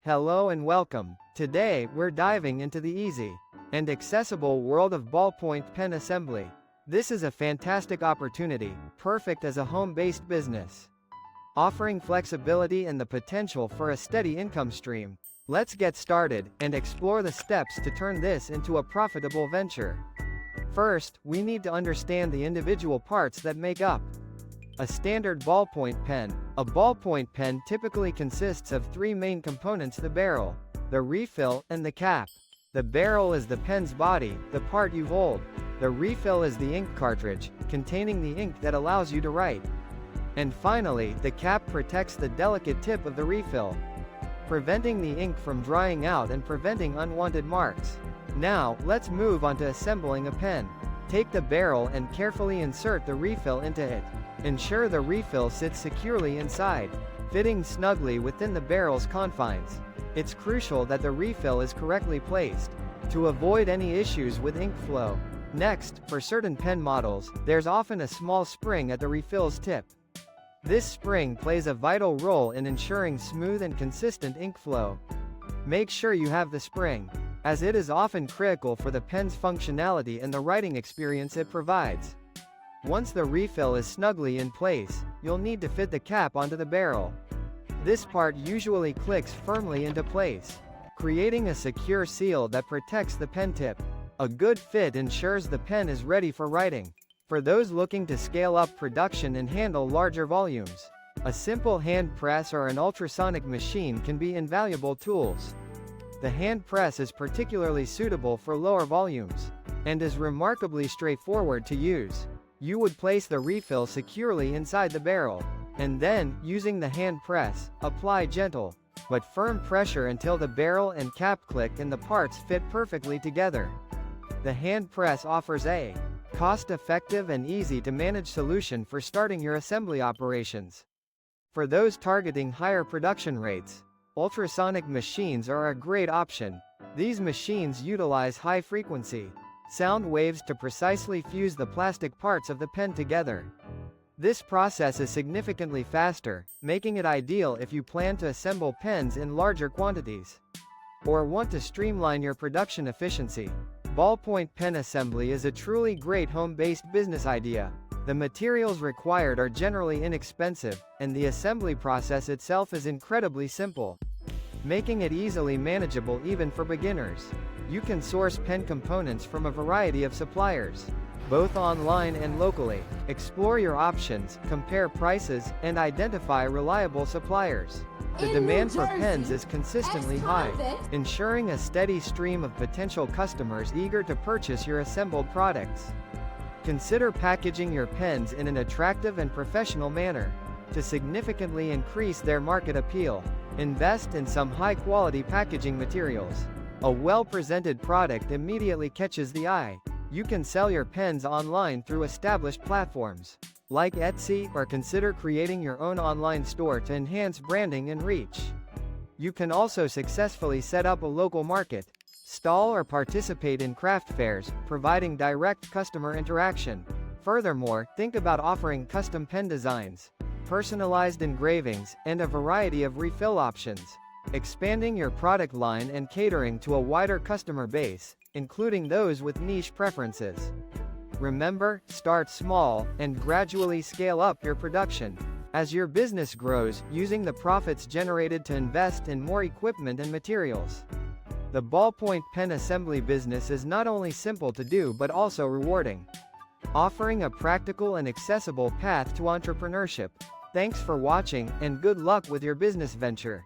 Hello and welcome. Today, we're diving into the easy and accessible world of ballpoint pen assembly. This is a fantastic opportunity, perfect as a home-based business, offering flexibility and the potential for a steady income stream. Let's get started and explore the steps to turn this into a profitable venture. First, we need to understand the individual parts that make up a standard ballpoint pen. A ballpoint pen typically consists of three main components: the barrel, the refill, and the cap. The barrel is the pen's body, the part you hold. The refill is the ink cartridge, containing the ink that allows you to write. And finally, the cap protects the delicate tip of the refill, preventing the ink from drying out and preventing unwanted marks. Now, let's move on to assembling a pen. Take the barrel and carefully insert the refill into it. Ensure the refill sits securely inside, fitting snugly within the barrel's confines. It's crucial that the refill is correctly placed to avoid any issues with ink flow. Next, for certain pen models, there's often a small spring at the refill's tip. This spring plays a vital role in ensuring smooth and consistent ink flow. Make sure you have the spring, as it is often critical for the pen's functionality and the writing experience it provides. Once the refill is snugly in place, you'll need to fit the cap onto the barrel. This part usually clicks firmly into place, creating a secure seal that protects the pen tip. A good fit ensures the pen is ready for writing. For those looking to scale up production and handle larger volumes, a simple hand press or an ultrasonic machine can be invaluable tools. The hand press is particularly suitable for lower volumes, and is remarkably straightforward to use. You would place the refill securely inside the barrel, and then, using the hand press, apply gentle but firm pressure until the barrel and cap click and the parts fit perfectly together. The hand press offers a cost-effective and easy-to-manage solution for starting your assembly operations. For those targeting higher production rates, ultrasonic machines are a great option. These machines utilize high-frequency sound waves to precisely fuse the plastic parts of the pen together. This process is significantly faster, making it ideal if you plan to assemble pens in larger quantities or want to streamline your production efficiency. Ballpoint pen assembly is a truly great home-based business idea. The materials required are generally inexpensive, and the assembly process itself is incredibly simple, making it easily manageable even for beginners. You can source pen components from a variety of suppliers, both online and locally. Explore your options, compare prices, and identify reliable suppliers. The demand for pens is consistently high, ensuring a steady stream of potential customers eager to purchase your assembled products. Consider packaging your pens in an attractive and professional manner. To significantly increase their market appeal, invest in some high-quality packaging materials. A well-presented product immediately catches the eye. You can sell your pens online through established platforms like Etsy, or consider creating your own online store to enhance branding and reach. You can also successfully set up a local market stall or participate in craft fairs, providing direct customer interaction. Furthermore, think about offering custom pen designs, personalized engravings, and a variety of refill options, expanding your product line and catering to a wider customer base, including those with niche preferences. Remember, start small, and gradually scale up your production. As your business grows, using the profits generated to invest in more equipment and materials. The ballpoint pen assembly business is not only simple to do but also rewarding, offering a practical and accessible path to entrepreneurship. Thanks for watching, and good luck with your business venture.